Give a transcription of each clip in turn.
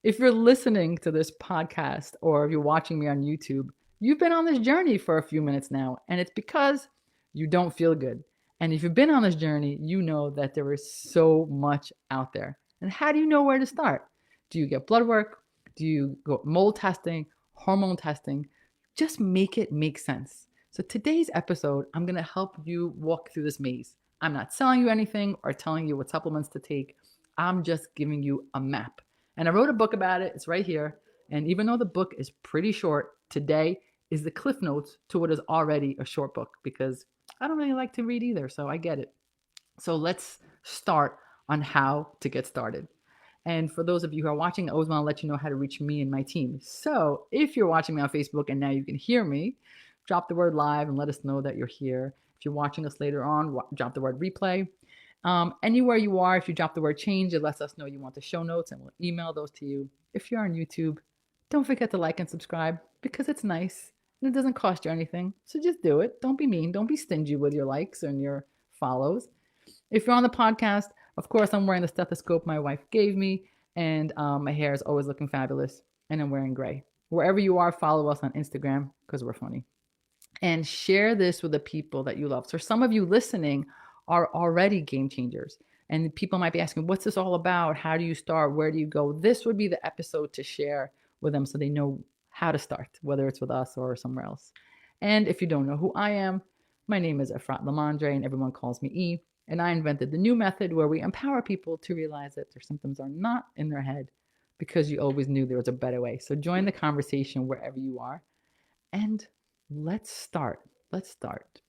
If you're listening to this podcast or if you're watching me on YouTube, you've been on this journey for a few minutes now, and it's because you don't feel good. And if you've been on this journey, you know that there is so much out there. And how do you know where to start? Do you get blood work? Do you go mold testing, hormone testing? Just make it make sense. So today's episode, I'm going to help you walk through this maze. I'm not selling you anything or telling you what supplements to take. I'm just giving you a map. And I wrote a book about it. It's right here. And even though the book is pretty short, today is the cliff notes to what is already a short book because I don't really like to read either. So I get it. So let's start on how to get started. And for those of you who are watching, I always want to let you know how to reach me and my team. So if you're watching me on Facebook and now you can hear me, drop the word live and let us know that you're here. If you're watching us later on, drop the word replay. Anywhere you are, if you drop the word change, it lets us know you want the show notes and we'll email those to you. If you're on YouTube, don't forget to like and subscribe because it's nice and it doesn't cost you anything. So just do it. Don't be mean. Don't be stingy with your likes and your follows. If you're on the podcast, of course, I'm wearing the stethoscope my wife gave me, and my hair is always looking fabulous, and I'm wearing gray. Wherever you are, follow us on Instagram because we're funny. And share this with the people that you love. So some of you listening are already game changers. And people might be asking, what's this all about? How do you start? Where do you go? This would be the episode to share with them so they know how to start, whether it's with us or somewhere else. And if you don't know who I am, my name is Efrat Lamondre, and everyone calls me E. And I invented the new method where we empower people to realize that their symptoms are not in their head because you always knew there was a better way. So join the conversation wherever you are. And let's start. Let's start.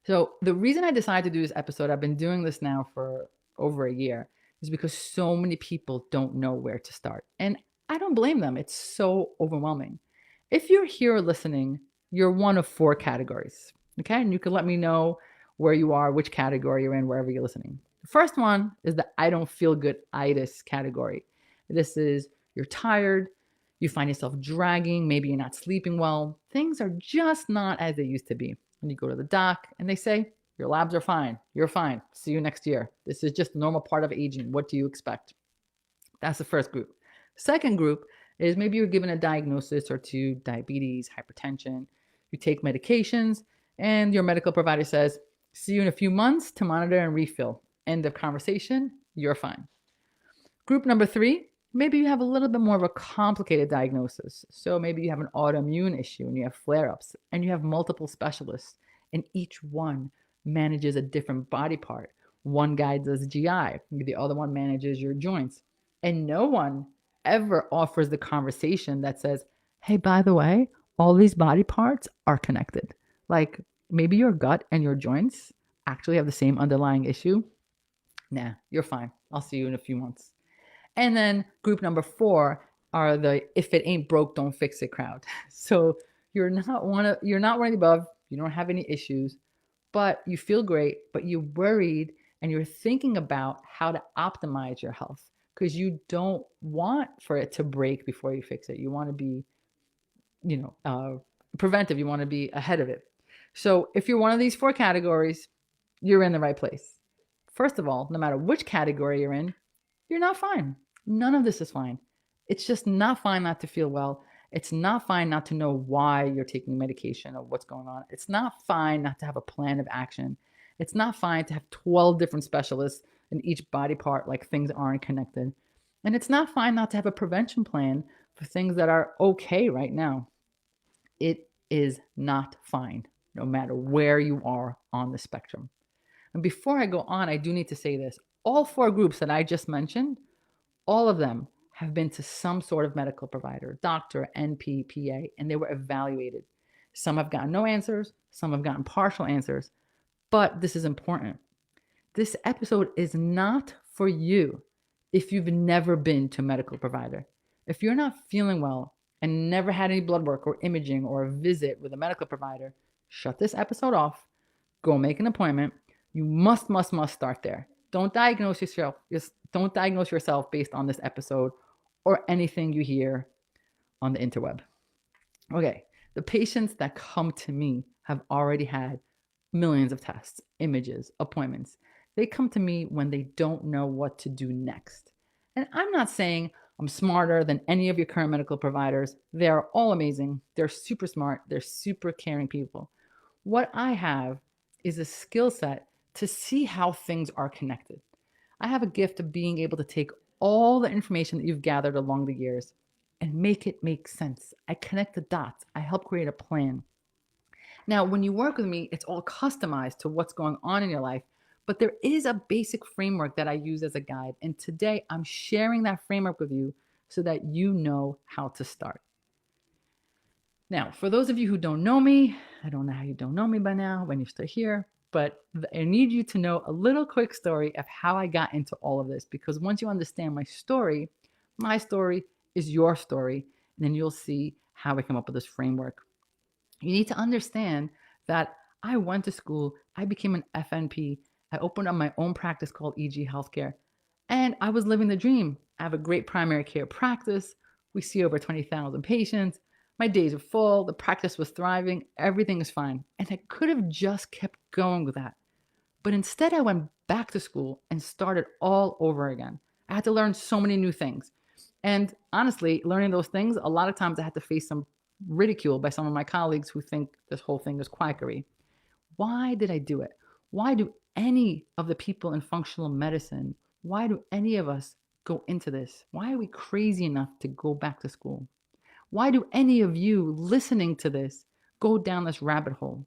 So the reason I decided to do this episode, I've been doing this now for over a year, is because so many people don't know where to start. And I don't blame them. It's so overwhelming. If you're here listening, you're one of four categories. Okay. And you can let me know where you are, which category you're in, wherever you're listening. The first one is the I don't feel good itis category. This is you're tired, you find yourself dragging, maybe you're not sleeping well. Things are just not as they used to be. And you go to the doc and they say, your labs are fine. You're fine. See you next year. This is just a normal part of aging. What do you expect? That's the first group. Second group is maybe you're given a diagnosis or two, diabetes, hypertension. You take medications and your medical provider says, see you in a few months to monitor and refill. End of conversation. You're fine. Group number three, maybe you have a little bit more of a complicated diagnosis. So maybe you have an autoimmune issue and you have flare-ups and you have multiple specialists and each one manages a different body part. One guy does GI, the other one manages your joints. And no one ever offers the conversation that says, hey, by the way, all these body parts are connected. Like maybe your gut and your joints actually have the same underlying issue. Nah, you're fine. I'll see you in a few months. And then group number four are the if it ain't broke, don't fix it crowd. So you're not one of above, you don't have any issues, but you feel great, but you're worried and you're thinking about how to optimize your health because you don't want for it to break before you fix it. You want to be, preventive. You want to be ahead of it. So if you're one of these four categories, you're in the right place. First of all, no matter which category you're in, you're not fine. None of this is fine. It's just not fine not to feel well. It's not fine not to know why you're taking medication or what's going on. It's not fine not to have a plan of action. It's not fine to have 12 different specialists in each body part like things aren't connected. And it's not fine not to have a prevention plan for things that are okay right now. It is not fine, no matter where you are on the spectrum. And before I go on, I do need to say this. All four groups that I just mentioned, all of them have been to some sort of medical provider, doctor, NP, PA, and they were evaluated. Some have gotten no answers, some have gotten partial answers, but this is important. This episode is not for you if you've never been to a medical provider. If you're not feeling well and never had any blood work or imaging or a visit with a medical provider, shut this episode off, go make an appointment. You must start there. Don't diagnose yourself. Don't diagnose yourself based on this episode or anything you hear on the interweb. Okay, the patients that come to me have already had millions of tests, images, appointments. They come to me when they don't know what to do next. And I'm not saying I'm smarter than any of your current medical providers. They're all amazing. They're super smart. They're super caring people. What I have is a skill set to see how things are connected. I have a gift of being able to take all the information that you've gathered along the years and make it make sense. I connect the dots. I help create a plan. Now, when you work with me, it's all customized to what's going on in your life, but there is a basic framework that I use as a guide. And today I'm sharing that framework with you so that you know how to start. Now, for those of you who don't know me, I don't know how you don't know me by now when you're still here, but I need you to know a little quick story of how I got into all of this, because once you understand my story is your story, and then you'll see how I come up with this framework. You need to understand that I went to school, I became an FNP, I opened up my own practice called EG Healthcare, and I was living the dream. I have a great primary care practice. We see over 20,000 patients. My days are full, the practice was thriving, everything is fine. And I could have just kept going with that. But instead, I went back to school and started all over again. I had to learn so many new things. And honestly, learning those things, a lot of times I had to face some ridicule by some of my colleagues who think this whole thing is quackery. Why did I do it? Why do any of the people in functional medicine, why do any of us go into this? Why are we crazy enough to go back to school? Why do any of you listening to this go down this rabbit hole?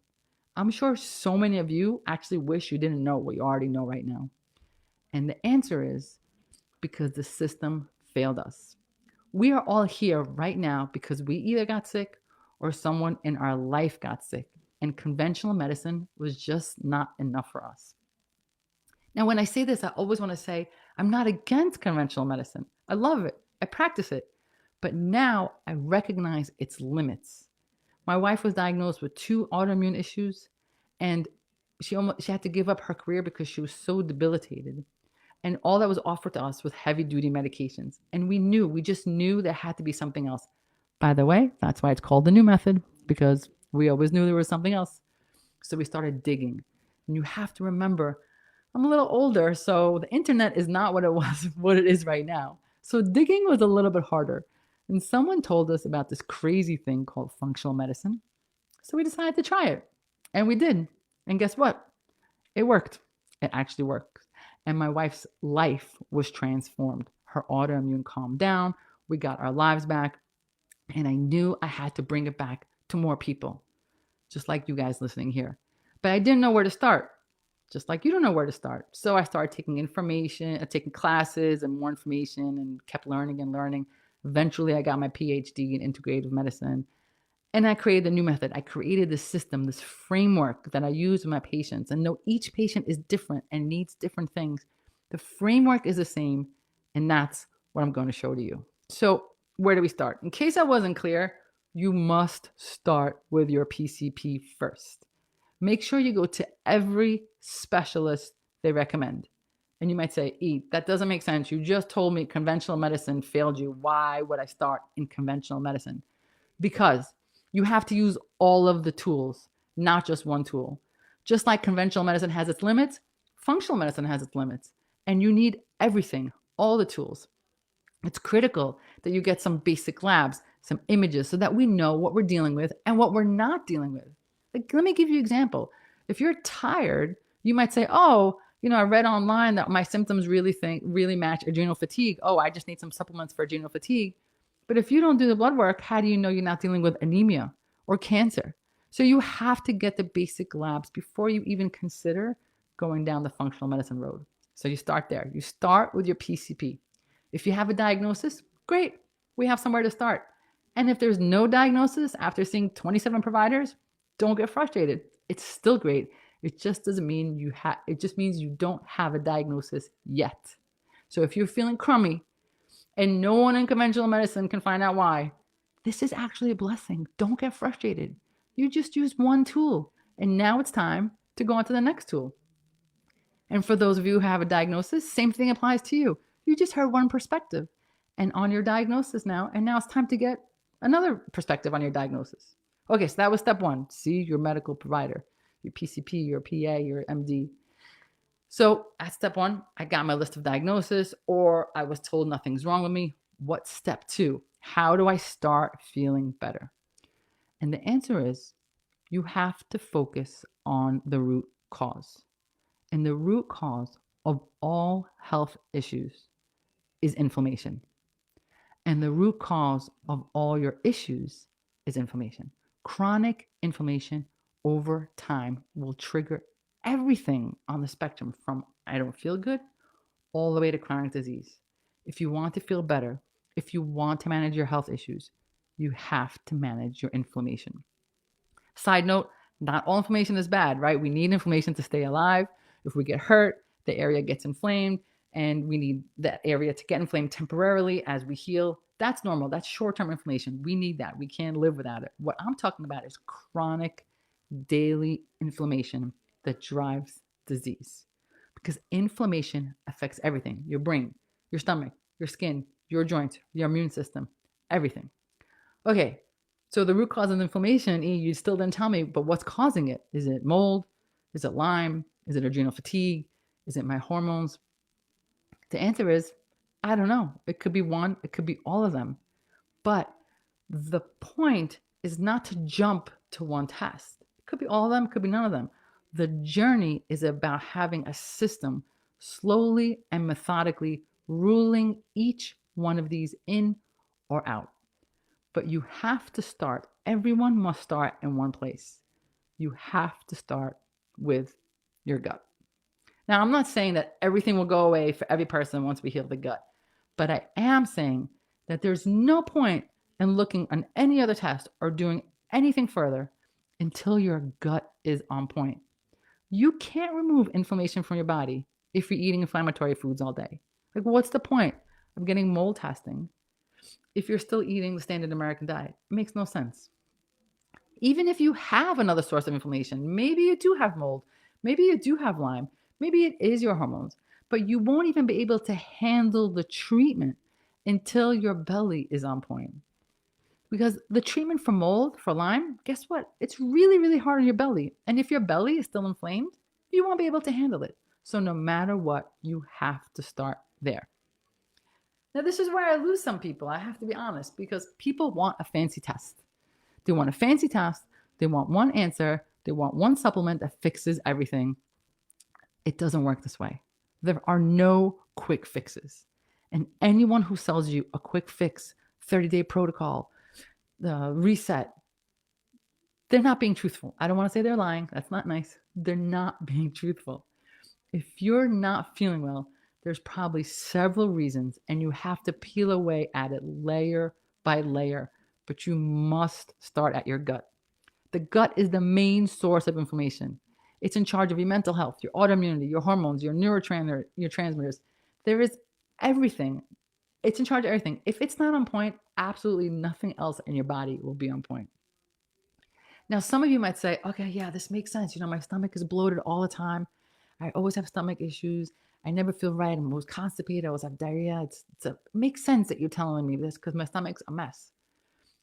I'm sure so many of you actually wish you didn't know what you already know right now. And the answer is because the system failed us. We are all here right now because we either got sick or someone in our life got sick, and conventional medicine was just not enough for us. Now, when I say this, I always want to say I'm not against conventional medicine. I love it. I practice it. But now I recognize its limits. My wife was diagnosed with 2 autoimmune issues, and she had to give up her career because she was so debilitated. And all that was offered to us was heavy duty medications. And we just knew there had to be something else. By the way, that's why it's called the new method, because we always knew there was something else. So we started digging. And you have to remember, I'm a little older, so the internet is not what it is right now. So digging was a little bit harder. And someone told us about this crazy thing called functional medicine. So we decided to try it. And we did. And guess what? It worked. It actually worked. And my wife's life was transformed. Her autoimmune calmed down. We got our lives back. And I knew I had to bring it back to more people, just like you guys listening here. But I didn't know where to start, just like you don't know where to start. So I started taking classes and more information, and kept learning and learning. Eventually, I got my PhD in integrative medicine, and I created a new method. I created this system, this framework that I use with my patients. And though each patient is different and needs different things, the framework is the same, and that's what I'm going to show to you. So where do we start? In case I wasn't clear, you must start with your PCP first. Make sure you go to every specialist they recommend. And you might say, E, that doesn't make sense. You just told me conventional medicine failed you. Why would I start in conventional medicine? Because you have to use all of the tools, not just one tool. Just like conventional medicine has its limits, functional medicine has its limits. And you need everything, all the tools. It's critical that you get some basic labs, some images, so that we know what we're dealing with and what we're not dealing with. Like, let me give you an example. If you're tired, you might say, oh, I read online that my symptoms really match adrenal fatigue. Oh, I just need some supplements for adrenal fatigue. But if you don't do the blood work, how do you know you're not dealing with anemia or cancer? So you have to get the basic labs before you even consider going down the functional medicine road. So you start there. You start with your PCP. If you have a diagnosis, great. We have somewhere to start. And if there's no diagnosis after seeing 27 providers, don't get frustrated. It's still great. It just doesn't mean it just means you don't have a diagnosis yet. So if you're feeling crummy and no one in conventional medicine can find out why, this is actually a blessing. Don't get frustrated. You just used one tool, and now it's time to go on to the next tool. And for those of you who have a diagnosis, same thing applies to you. You just heard one perspective and on your diagnosis now, and now it's time to get another perspective on your diagnosis. Okay, so that was step 1. See your medical provider, your PCP, your PA, your MD. So at step 1, I got my list of diagnosis, or I was told nothing's wrong with me. What's step two? How do I start feeling better? And the answer is you have to focus on the root cause. And the root cause of all health issues is inflammation. And the root cause of all your issues is inflammation. Chronic inflammation over time will trigger everything on the spectrum from I don't feel good all the way to chronic disease. If you want to feel better, if you want to manage your health issues, you have to manage your inflammation. Side note, not all inflammation is bad, right? We need inflammation to stay alive. If we get hurt, the area gets inflamed, and we need that area to get inflamed temporarily as we heal. That's normal. That's short-term inflammation. We need that. We can't live without it. What I'm talking about is chronic daily inflammation that drives disease. Because inflammation affects everything: your brain, your stomach, your skin, your joints, your immune system, everything. Okay, so the root cause of inflammation, you still didn't tell me, but what's causing it? Is it mold? Is it Lyme? Is it adrenal fatigue? Is it my hormones? The answer is, I don't know. It could be one, it could be all of them. But the point is not to jump to one test. It could be all of them, it could be none of them. The journey is about having a system slowly and methodically ruling each one of these in or out. But you have to start. Everyone must start in one place. You have to start with your gut. Now, I'm not saying that everything will go away for every person once we heal the gut, but I am saying that there's no point in looking on any other test or doing anything further until your gut is on point. You can't remove inflammation from your body if you're eating inflammatory foods all day. Like, what's the point of getting mold testing if you're still eating the standard American diet? It makes no sense. Even if you have another source of inflammation, maybe you do have mold, maybe you do have Lyme, maybe it is your hormones, but you won't even be able to handle the treatment until your belly is on point. Because the treatment for mold, for Lyme, guess what? It's really, really hard on your belly. And if your belly is still inflamed, you won't be able to handle it. So no matter what, you have to start there. Now, this is where I lose some people. I have to be honest, because people want a fancy test. They want a fancy test. They want one answer. They want one supplement that fixes everything. It doesn't work this way. There are no quick fixes. And anyone who sells you a quick fix, 30-day protocol, the reset, they're not being truthful. I don't want to say they're lying. That's not nice. They're not being truthful. If you're not feeling well, there's probably several reasons, and you have to peel away at it layer by layer, but you must start at your gut. The gut is the main source of inflammation. It's in charge of your mental health, your autoimmunity, your hormones, your neurotransmitters. There is everything. It's in charge of everything. If it's not on point, absolutely nothing else in your body will be on point. Now, some of you might say, okay, yeah, this makes sense. My stomach is bloated all the time. I always have stomach issues. I never feel right. I'm always constipated. I always have diarrhea. It makes sense that you're telling me this because my stomach's a mess.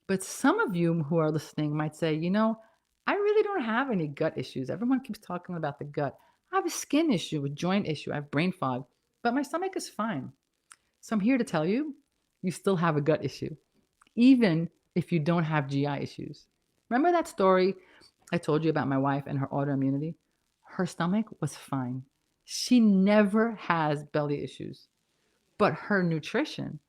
But some of you who are listening might say, I really don't have any gut issues. Everyone keeps talking about the gut. I have a skin issue, a joint issue. I have brain fog, but my stomach is fine. So I'm here to tell you, you still have a gut issue, even if you don't have GI issues. Remember that story I told you about my wife and her autoimmunity? Her stomach was fine. She never has belly issues, but her nutrition,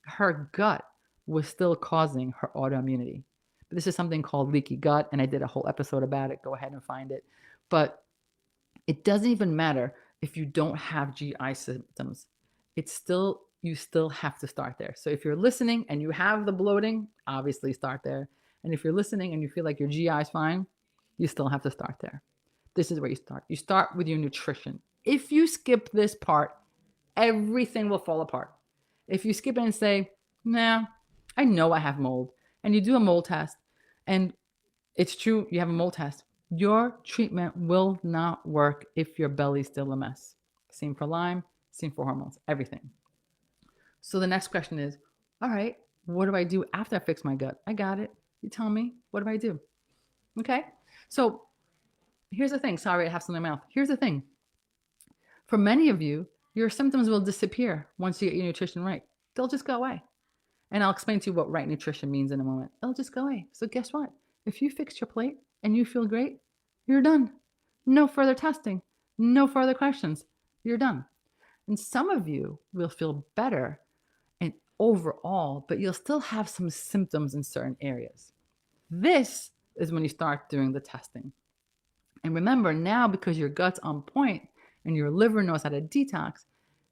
her gut was still causing her autoimmunity. But this is something called leaky gut, and I did a whole episode about it. Go ahead and find it. But it doesn't even matter if you don't have GI symptoms. You still have to start there. So if you're listening and you have the bloating, obviously start there. And if you're listening and you feel like your GI is fine, you still have to start there. This is where you start. You start with your nutrition. If you skip this part, everything will fall apart. If you skip it and say, nah, I know I have mold, and you do a mold test, and it's true, you have a mold test, your treatment will not work if your belly's still a mess. Same for Lyme, same for hormones, everything. So the next question is, all right, what do I do after I fix my gut? I got it. You tell me, what do I do? Okay, so here's the thing. Sorry, I have something in my mouth. Here's the thing. For many of you, your symptoms will disappear once you get your nutrition right. They'll just go away. And I'll explain to you what right nutrition means in a moment. It'll just go away. So guess what? If you fix your plate and you feel great, you're done. No further testing, no further questions. You're done. And some of you will feel better and overall, but you'll still have some symptoms in certain areas. This is when you start doing the testing. And remember now, because your gut's on point and your liver knows how to detox,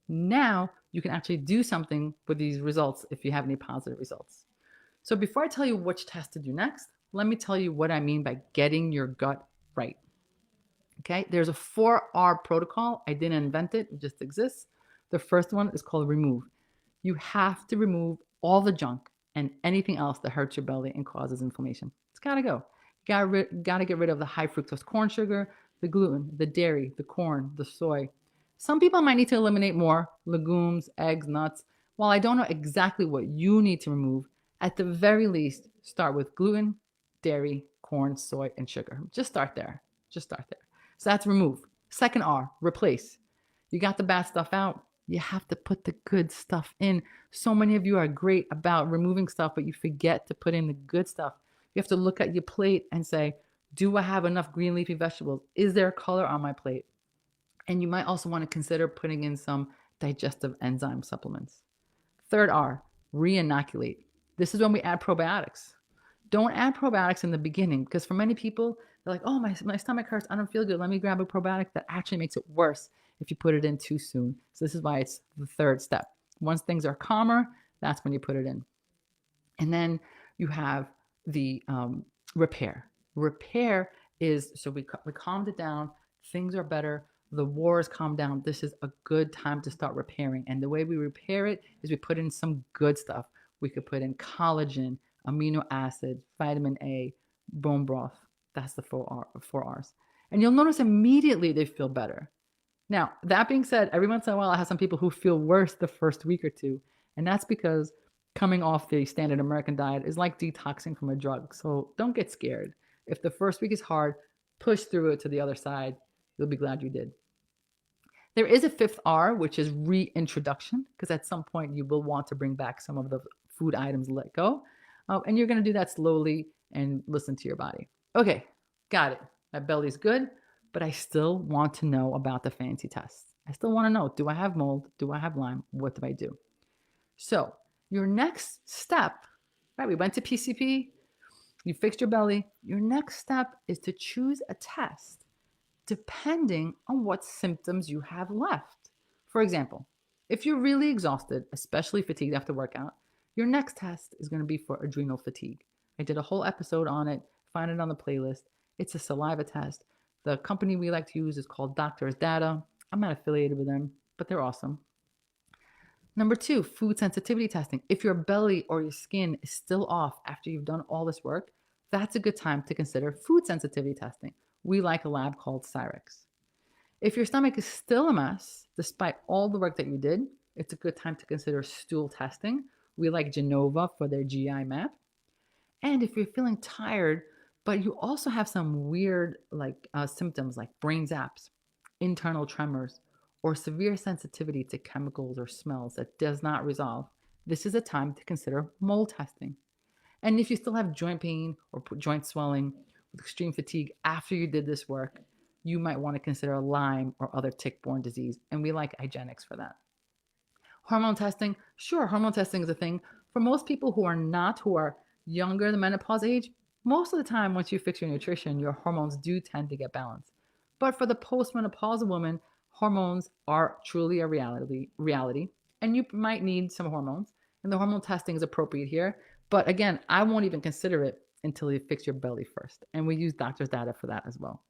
now you can actually do something with these results if you have any positive results. So before I tell you which test to do next, let me tell you what I mean by getting your gut right. Okay, there's a 4R protocol. I didn't invent it, it just exists. The first one is called remove. You have to remove all the junk and anything else that hurts your belly and causes inflammation. It's got to go. Got to get rid of the high fructose corn sugar, the gluten, the dairy, the corn, the soy. Some people might need to eliminate more legumes, eggs, nuts. While I don't know exactly what you need to remove, at the very least, start with gluten, dairy, corn, soy, and sugar. Just start there. Just start there. So that's remove. Second R, replace. You got the bad stuff out. You have to put the good stuff in. So many of you are great about removing stuff, but you forget to put in the good stuff. You have to look at your plate and say, do I have enough green leafy vegetables? Is there color on my plate? And you might also want to consider putting in some digestive enzyme supplements. Third R, re-inoculate. This is when we add probiotics. Don't add probiotics in the beginning because for many people, they're like, oh, my stomach hurts. I don't feel good. Let me grab a probiotic. That actually makes it worse if you put it in too soon. So this is why it's the third step. Once things are calmer, that's when you put it in. And then you have the repair. Repair is, so we calmed it down. Things are better. The war has calmed down. This is a good time to start repairing. And the way we repair it is we put in some good stuff. We could put in collagen, amino acid, vitamin A, bone broth. That's the 4Rs. And you'll notice immediately they feel better. Now, that being said, every once in a while, I have some people who feel worse the first week or two. And that's because coming off the standard American diet is like detoxing from a drug. So don't get scared. If the first week is hard, push through it to the other side. You'll be glad you did. There is a fifth R, which is reintroduction, because at some point you will want to bring back some of the food items let go. And you're going to do that slowly and listen to your body. Okay, got it. My belly's good, but I still want to know about the fancy tests. I still want to know, do I have mold? Do I have Lyme? What do I do? So your next step, right? We went to PCP, you fixed your belly. Your next step is to choose a test depending on what symptoms you have left. For example, if you're really exhausted, especially fatigued after workout, your next test is going to be for adrenal fatigue. I did a whole episode on it. Find it on the playlist. It's a saliva test. The company we like to use is called Doctors Data. I'm not affiliated with them, but they're awesome. Number 2, food sensitivity testing. If your belly or your skin is still off after you've done all this work, that's a good time to consider food sensitivity testing. We like a lab called Cyrex. If your stomach is still a mess, despite all the work that you did, it's a good time to consider stool testing. We like Genova for their GI map. And if you're feeling tired, but you also have some weird symptoms like brain zaps, internal tremors, or severe sensitivity to chemicals or smells that does not resolve, this is a time to consider mold testing. And if you still have joint pain or joint swelling with extreme fatigue after you did this work, you might want to consider Lyme or other tick-borne disease. And we like IGeneX for that. Hormone testing, sure, hormone testing is a thing. For most people who are younger than menopause age, most of the time, once you fix your nutrition, your hormones do tend to get balanced. But for the postmenopausal woman, hormones are truly a reality, and you might need some hormones, and the hormone testing is appropriate here. But again, I won't even consider it until you fix your belly first, and we use doctor's data for that as well.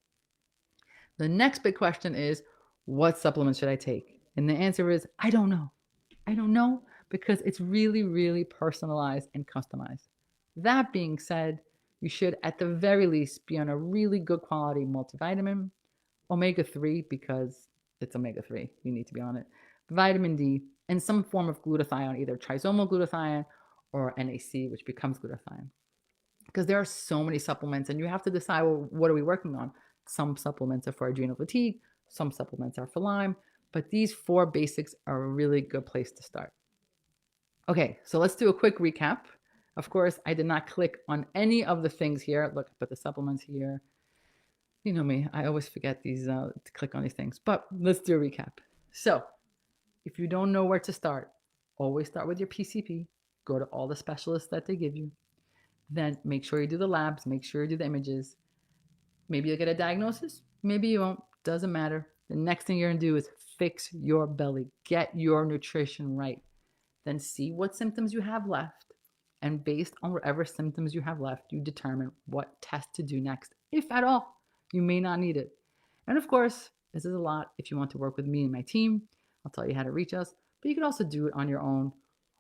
The next big question is, what supplements should I take? And the answer is, I don't know. I don't know because it's really, really personalized and customized. That being said, you should at the very least be on a really good quality multivitamin, omega-3 because it's omega-3, you need to be on it, vitamin D, and some form of glutathione, either trisomal glutathione or NAC, which becomes glutathione. Because there are so many supplements and you have to decide, well, what are we working on? Some supplements are for adrenal fatigue, some supplements are for Lyme, but these 4 basics are a really good place to start. Okay, so let's do a quick recap. Of course, I did not click on any of the things here. Look, I put the supplements here. You know me, I always forget these to click on these things. But let's do a recap. So, if you don't know where to start, always start with your PCP. Go to all the specialists that they give you. Then make sure you do the labs, make sure you do the images. Maybe you'll get a diagnosis, maybe you won't. Doesn't matter. The next thing you're gonna do is fix your belly, get your nutrition right. Then see what symptoms you have left. And based on whatever symptoms you have left, you determine what test to do next, if at all. You may not need it. And of course, this is a lot. If you want to work with me and my team, I'll tell you how to reach us. But you can also do it on your own,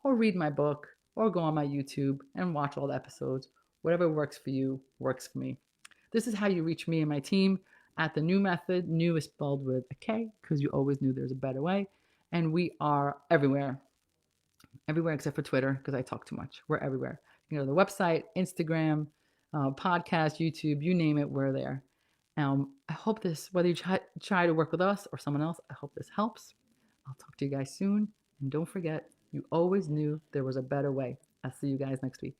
or read my book, or go on my YouTube and watch all the episodes. Whatever works for you works for me. This is how you reach me and my team at the New Method. New is spelled with a K because you always knew there's a better way. And we are everywhere except for Twitter because I talk too much. We're everywhere. You know, the website, Instagram, podcast, YouTube, you name it, we're there. I hope this, whether you try to work with us or someone else, I hope this helps. I'll talk to you guys soon. And don't forget, you always knew there was a better way. I'll see you guys next week.